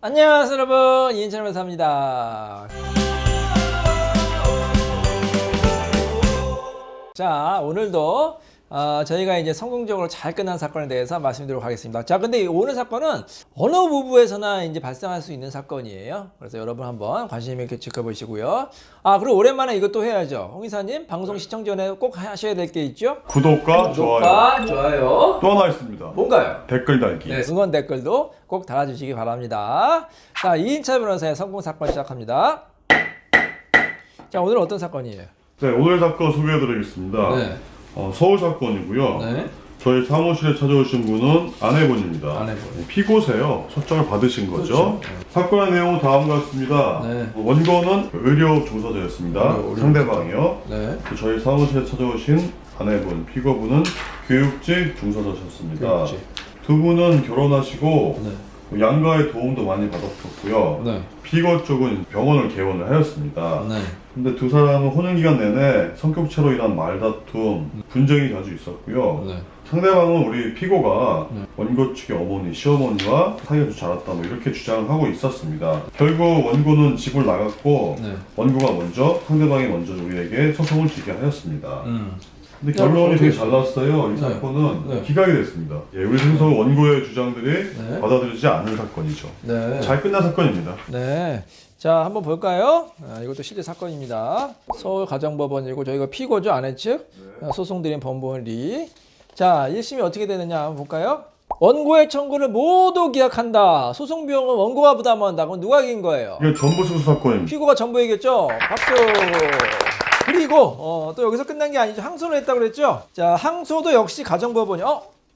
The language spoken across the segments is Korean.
안녕하세요 여러분, 이인찬 변호사입니다. 자, 오늘도 저희가 이제 성공적으로 잘 끝난 사건에 대해서 말씀드리도록 하겠습니다. 자, 근데 오늘 사건은 어느 부부에서나 이제 발생할 수 있는 사건이에요. 그래서 여러분 한번 관심 있게 지켜보시고요. 그리고 오랜만에 이것도 해야죠. 홍 이사님, 방송 시청 전에 꼭 하셔야 될 게 있죠? 구독과 좋아요. 좋아요. 또 하나 있습니다. 뭔가요? 댓글 달기. 네, 응원 댓글도 꼭 달아주시기 바랍니다. 자, 이인찬 변호사의 성공 사건 시작합니다. 자, 오늘 어떤 사건이에요? 네, 오늘 사건 소개해드리겠습니다. 네. 서울 사건이고요. 네. 저희 사무실에 찾아오신 분은 아내분입니다. 아내분. 피고세요. 초청을 받으신 거죠. 그렇죠. 네. 사건의 내용은 다음과 같습니다. 네. 원고는 의료 종사자였습니다. 의료 상대방이요. 네. 저희 사무실에 찾아오신 아내분, 피고분은 교육직 종사자셨습니다. 교육직. 두 분은 결혼하시고 네. 양가의 도움도 많이 받았었고요. 네. 피고 쪽은 병원을 개원을 하였습니다. 네. 근데 두 사람은 혼인기간 내내 성격차로 인한 말다툼, 분쟁이 자주 있었고요. 네. 상대방은 우리 피고가 네. 원고 측의 어머니, 시어머니와 사이가 잘 왔다 뭐 이렇게 주장을 하고 있었습니다. 결국 원고는 집을 나갔고 네. 원고가 먼저, 상대방이 먼저 우리에게 소송을 제기하였습니다. 근데 야, 결론이 되게 어떻게 잘 났어요. 이 네. 사건은 네. 기각이 됐습니다. 예, 우리 순서 원고의 주장들이 네. 받아들이지 않은 사건이죠. 네. 잘 끝난 사건입니다. 네. 자, 한번 볼까요? 이것도 실제 사건입니다. 서울가정법원이고 저희가 피고죠, 아내 측. 소송드린 법원리. 자, 1심이 어떻게 되느냐 한번 볼까요? 원고의 청구를 모두 기각한다. 소송 비용은 원고가 부담한다. 그럼 누가 이긴 거예요? 이게 전부 승소 사건입니다. 피고가 전부 이겼죠? 박수! 그리고 또 여기서 끝난 게 아니죠. 항소를 했다고 그랬죠? 자, 항소도 역시 가정법원이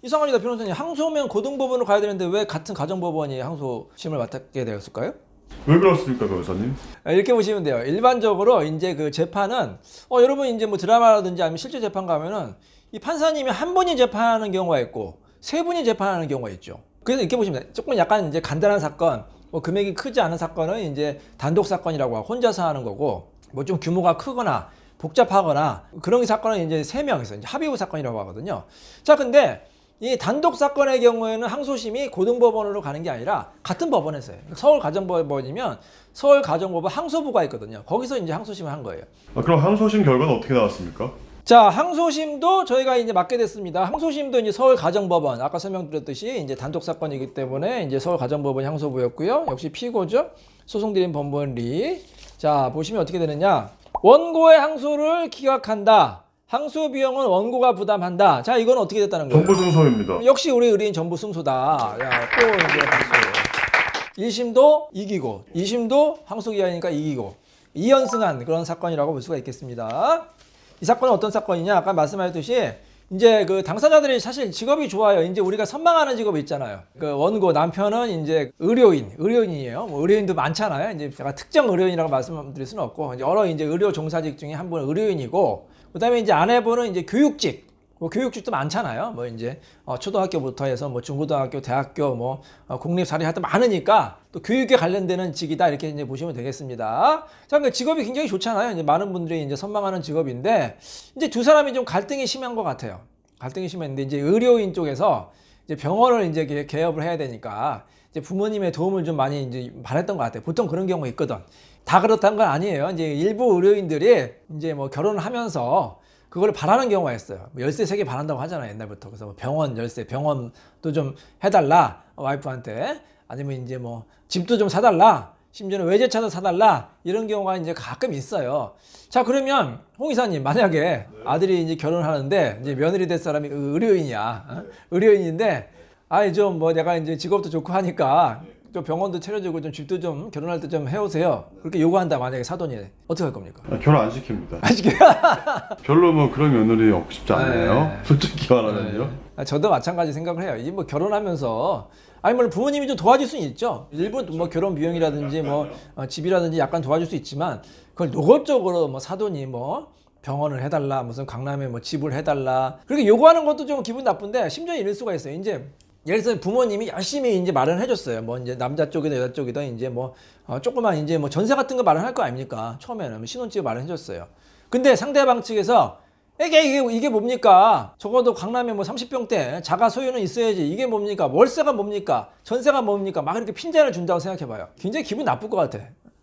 이상합니다, 변호사님. 항소면 고등법원으로 가야 되는데 왜 같은 가정법원이 항소심을 맡게 되었을까요? 왜 그렇습니까, 변호사님? 이렇게 보시면 돼요. 일반적으로 이제 그 재판은 여러분 이제 뭐 드라마라든지 아니면 실제 재판 가면은 이 판사님이 한 분이 재판하는 경우가 있고 세 분이 재판하는 경우가 있죠. 그래서 이렇게 보시면 돼요. 조금 약간 이제 간단한 사건, 뭐 금액이 크지 않은 사건은 이제 단독 사건이라고 하고 혼자서 하는 거고, 뭐 좀 규모가 크거나 복잡하거나 그런 사건은 이제 세 명이서 이제 합의후 사건이라고 하거든요. 자, 근데 이 단독 사건의 경우에는 항소심이 고등법원으로 가는 게 아니라 같은 법원에서 해요. 서울가정법원이면 서울가정법원 항소부가 있거든요. 거기서 이제 항소심을 한 거예요. 그럼 항소심 결과는 어떻게 나왔습니까? 자, 항소심도 저희가 이제 맡게 됐습니다. 항소심도 이제 서울가정법원, 아까 설명드렸듯이 이제 단독 사건이기 때문에 이제 서울가정법원 항소부였고요. 역시 피고죠. 소송드린 법원리. 자, 보시면 어떻게 되느냐. 원고의 항소를 기각한다. 항소 비용은 원고가 부담한다. 자, 이건 어떻게 됐다는 거예요? 전부 승소입니다. 역시 우리 의뢰인 전부 승소다. 야, 또 이제 박수. 1심도 이기고 2심도 항소기한이니까 이기고 2연승한 그런 사건이라고 볼 수가 있겠습니다. 이 사건은 어떤 사건이냐? 아까 말씀하셨듯이 이제 그 당사자들이 사실 직업이 좋아요. 이제 우리가 선망하는 직업이 있잖아요. 그 원고 남편은 이제 의료인이에요. 뭐 의료인도 많잖아요. 이제 제가 특정 의료인이라고 말씀드릴 수는 없고, 이제 여러 이제 의료 종사직 중에 한 분은 의료인이고, 그다음에 이제 아내분은 이제 교육직. 뭐 교육직도 많잖아요. 뭐 이제 초등학교부터 해서 뭐 중고등학교, 대학교, 뭐 공립사립 하여튼 많으니까 또 교육에 관련되는 직이다 이렇게 이제 보시면 되겠습니다. 자, 그러니까 직업이 굉장히 좋잖아요. 이제 많은 분들이 이제 선망하는 직업인데 이제 두 사람이 좀 갈등이 심한 것 같아요. 갈등이 심했는데 이제 의료인 쪽에서 이제 병원을 이제 개업을 해야 되니까 이제 부모님의 도움을 좀 많이 이제 바랬던 것 같아요. 보통 그런 경우가 있거든. 다 그렇다는 건 아니에요. 이제 일부 의료인들이 이제 뭐 결혼을 하면서 그걸 바라는 경우가 있어요. 열쇠 3개 바란다고 하잖아요, 옛날부터. 그래서 뭐 병원 열쇠, 병원도 좀 해달라, 와이프한테. 아니면 이제 뭐 집도 좀 사달라, 심지어는 외제차도 사달라, 이런 경우가 이제 가끔 있어요. 자, 그러면 홍 이사님, 만약에 아들이 이제 결혼하는데 이제 며느리 될 사람이 의료인이야. 의료인인데 좀 뭐 내가 이제 직업도 좋고 하니까 좀 병원도 차려주고 좀 집도 좀 결혼할 때 좀 해오세요. 그렇게 요구한다, 만약에 사돈이. 어떻게 할 겁니까? 결혼 안 시킵니다. 아시게? 별로 뭐 그런 며느리 없고 싶지 않네요. 네. 솔직히 말하면요. 저도 마찬가지 생각을 해요. 이 뭐 결혼하면서 물론 부모님이 좀 도와줄 수는 있죠. 일부 뭐 결혼 비용이라든지 뭐 집이라든지 약간 도와줄 수 있지만 그걸 노골적으로 뭐 사돈이 뭐 병원을 해달라, 무슨 강남에 뭐 집을 해달라, 그렇게 요구하는 것도 좀 기분 나쁜데, 심지어 이럴 수가 있어요. 이제 예를 들어서 부모님이 열심히 이제 마련해 줬어요. 뭐 이제 남자 쪽이든 여자 쪽이든 이제 뭐 조그만 이제 뭐 전세 같은 거 마련할 거 아닙니까? 처음에는 신혼집 마련해 줬어요. 근데 상대방 측에서 이게 뭡니까? 적어도 강남에 뭐 30평대 자가 소유는 있어야지. 이게 뭡니까? 월세가 뭡니까? 전세가 뭡니까? 막 이렇게 핀잔을 준다고 생각해봐요. 굉장히 기분 나쁠 것 같아.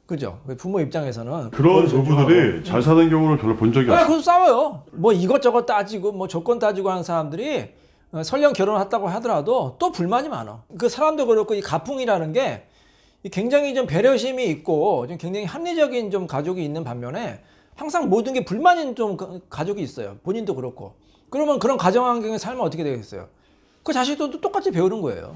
그죠? 부모 입장에서는 그런 그걸 부부들이 잘 사는 경우를 별로 본 적이 없어요. 그래서 싸워요. 뭐 이것저것 따지고 뭐 조건 따지고 하는 사람들이 설령 결혼했다고 하더라도 또 불만이 많아. 그 사람도 그렇고 이 가풍이라는 게 굉장히 좀 배려심이 있고 좀 굉장히 합리적인 좀 가족이 있는 반면에 항상 모든 게 불만인 좀 가족이 있어요. 본인도 그렇고. 그러면 그런 가정 환경에 살면 어떻게 되겠어요? 그 자식도 똑같이 배우는 거예요.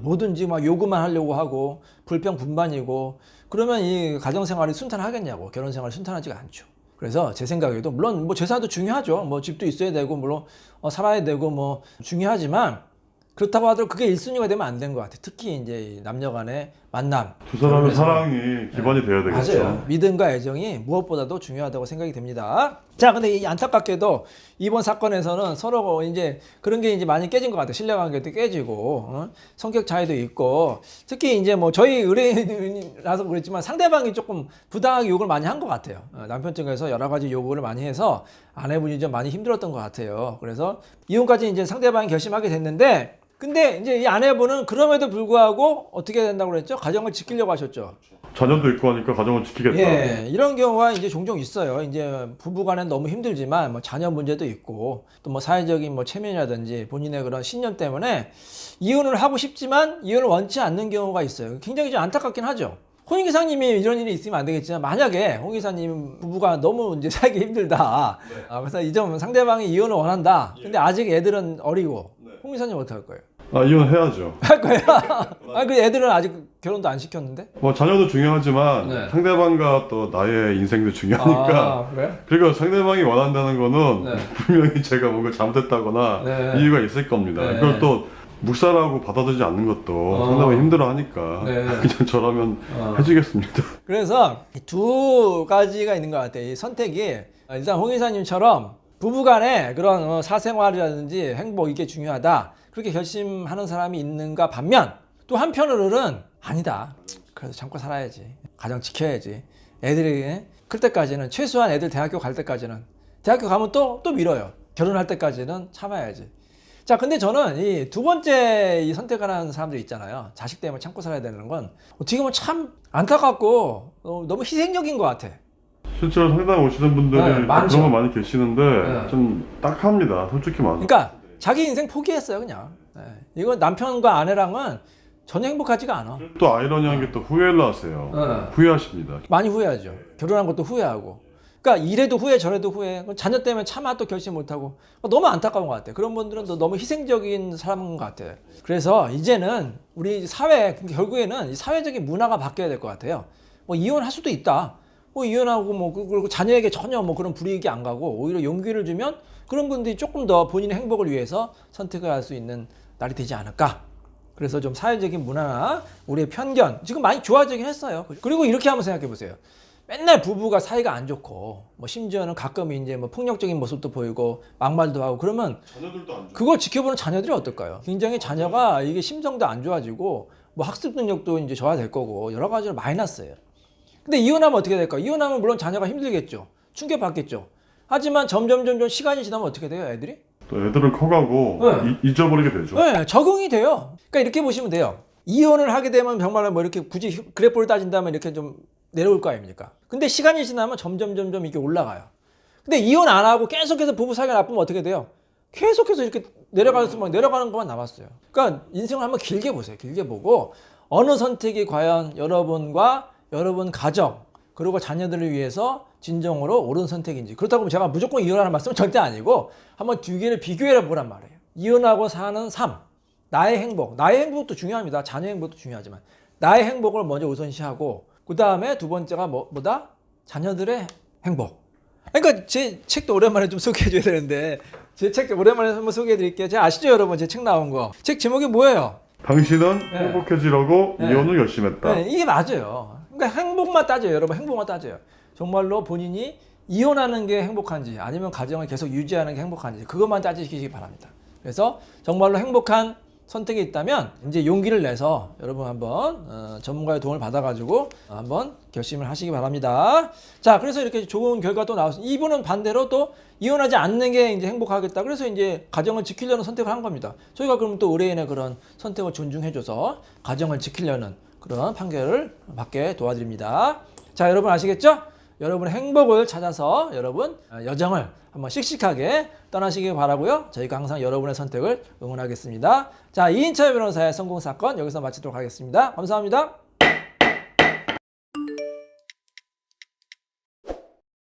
뭐든지 막 요구만 하려고 하고 불평불만이고 그러면 이 가정생활이 순탄하겠냐고. 결혼생활이 순탄하지가 않죠. 그래서 제 생각에도 물론 뭐 재산도 중요하죠. 뭐 집도 있어야 되고 물론 살아야 되고 뭐 중요하지만 그렇다고 하더라도 그게 1순위가 되면 안 된 것 같아요. 특히 이제 남녀 간의 만남. 두 사람의 그래서 사랑이 기반이 돼야 되겠죠. 맞아요. 믿음과 애정이 무엇보다도 중요하다고 생각이 됩니다. 자, 근데 이 안타깝게도 이번 사건에서는 서로 이제 그런 게 이제 많이 깨진 것 같아요. 신뢰관계도 깨지고, 성격 차이도 있고, 특히 이제 뭐 저희 의뢰인이라서 그랬지만 상대방이 조금 부당하게 욕을 많이 한 것 같아요. 남편 쪽에서 여러 가지 요구를 많이 해서 아내분이 좀 많이 힘들었던 것 같아요. 그래서 이혼까지 이제 상대방이 결심하게 됐는데, 근데 이제 이 아내분은 그럼에도 불구하고 어떻게 해야 된다고 그랬죠? 가정을 지키려고 하셨죠. 자녀도 있고 하니까 가정을 지키겠다. 예, 이런 경우가 이제 종종 있어요. 이제 부부간엔 너무 힘들지만 뭐 자녀 문제도 있고 또 뭐 사회적인 뭐 체면이라든지 본인의 그런 신념 때문에 이혼을 하고 싶지만 이혼을 원치 않는 경우가 있어요. 굉장히 좀 안타깝긴 하죠. 홍 기사님이 이런 일이 있으면 안 되겠지만 만약에 홍 기사님 부부가 너무 이제 살기 힘들다. 그래서 이 점 상대방이 이혼을 원한다. 근데 아직 애들은 어리고 홍 기사님 어떻게 할 거예요? 이혼해야죠. 할 거예요? 아니 그 애들은 아직 결혼도 안 시켰는데? 뭐 자녀도 중요하지만 네. 상대방과 또 나의 인생도 중요하니까. 그래? 그리고 상대방이 원한다는 거는 네. 분명히 제가 뭔가 잘못했다거나 네. 이유가 있을 겁니다. 네. 그걸 또 묵살하고 받아들이지 않는 것도 상대방이 힘들어하니까 네. 그냥 저라면 해주겠습니다. 그래서 두 가지가 있는 것 같아요. 이 선택이 일단 홍 이사님처럼 부부간에 그런 사생활이라든지 행복 이게 중요하다 그렇게 결심하는 사람이 있는가 반면 또 한편으로는 아니다. 그래도 참고 살아야지. 가정 지켜야지. 애들이 클 때까지는 최소한 애들 대학교 갈 때까지는 대학교 가면 또 미뤄요. 결혼할 때까지는 참아야지. 자, 근데 저는 이 두 번째 이 선택을 하는 사람들 있잖아요. 자식 때문에 참고 살아야 되는 건 어떻게 보면 참 안타깝고 너무 희생적인 것 같아. 실제로 상담 오시는 분들이 네, 많죠. 그런 분 많이 계시는데 네. 좀 딱합니다. 솔직히 말해서. 그러니까 자기 인생 포기했어요, 그냥. 이거 남편과 아내랑은 전혀 행복하지가 않아. 또 아이러니한 게 또 후회를 하세요. 네. 후회하십니다. 많이 후회하죠. 결혼한 것도 후회하고. 그러니까 이래도 후회 저래도 후회. 자녀 때문에 차마 또 결심 못하고. 너무 안타까운 것 같아. 그런 분들은 또 너무 희생적인 사람인 것 같아. 그래서 이제는 우리 사회 결국에는 이 사회적인 문화가 바뀌어야 될 것 같아요. 뭐 이혼할 수도 있다. 뭐 이혼하고 뭐 그리고 자녀에게 전혀 뭐 그런 불이익이 안 가고 오히려 용기를 주면 그런 분들이 조금 더 본인의 행복을 위해서 선택을 할 수 있는 날이 되지 않을까. 그래서 좀 사회적인 문화나 우리의 편견 지금 많이 좋아지긴 했어요. 그리고 이렇게 한번 생각해 보세요. 맨날 부부가 사이가 안 좋고 뭐 심지어는 가끔 이제 뭐 폭력적인 모습도 보이고 막말도 하고 그러면 자녀들도 안 그걸 지켜보는 자녀들이 어떨까요? 굉장히 자녀가 이게 심정도 안 좋아지고 뭐 학습 능력도 이제 저하될 거고 여러 가지로 마이너스예요. 근데 이혼하면 어떻게 될까? 이혼하면 물론 자녀가 힘들겠죠. 충격받겠죠. 하지만 점점 시간이 지나면 어떻게 돼요, 애들이? 또 애들은 커가고 네. 잊어버리게 되죠. 네, 적응이 돼요. 그러니까 이렇게 보시면 돼요. 이혼을 하게 되면 정말 뭐 이렇게 굳이 그래프를 따진다면 이렇게 좀 내려올 거 아닙니까? 근데 시간이 지나면 점점 이렇게 올라가요. 근데 이혼 안 하고 계속해서 부부 사이가 나쁘면 어떻게 돼요? 계속해서 이렇게 내려가는 것만 남았어요. 그러니까 인생을 한번 길게 보세요. 길게 보고 어느 선택이 과연 여러분과 여러분 가정 그리고 자녀들을 위해서 진정으로 옳은 선택인지. 그렇다고 제가 무조건 이혼하는 말씀은 절대 아니고 한번 두 개를 비교해 보란 말이에요. 이혼하고 사는 삶, 나의 행복도 중요합니다. 자녀 행복도 중요하지만 나의 행복을 먼저 우선시하고 그 다음에 두 번째가 뭐다? 자녀들의 행복. 그러니까 제 책도 오랜만에 좀 소개해 줘야 되는데 제 책 오랜만에 한번 소개해 드릴게요. 제가 아시죠 여러분? 제 책 나온 거. 책 제목이 뭐예요? 당신은 네. 행복해지려고 네. 이혼을 열심히 했다. 네, 이게 맞아요. 그러니까 행복만 따져요. 여러분 행복만 따져요. 정말로 본인이 이혼하는 게 행복한지 아니면 가정을 계속 유지하는 게 행복한지 그것만 따지시기 바랍니다. 그래서 정말로 행복한 선택이 있다면 이제 용기를 내서 여러분 한번 전문가의 도움을 받아가지고 한번 결심을 하시기 바랍니다. 자, 그래서 이렇게 좋은 결과도 나왔습니다. 이분은 반대로 또 이혼하지 않는 게 이제 행복하겠다. 그래서 이제 가정을 지키려는 선택을 한 겁니다. 저희가 그럼 또 의뢰인의 그런 선택을 존중해줘서 가정을 지키려는 그런 판결을 받게 도와드립니다. 자, 여러분 아시겠죠? 여러분의 행복을 찾아서 여러분 여정을 한번 씩씩하게 떠나시길 바라고요. 저희가 항상 여러분의 선택을 응원하겠습니다. 자, 이인철 변호사의 성공 사건 여기서 마치도록 하겠습니다. 감사합니다.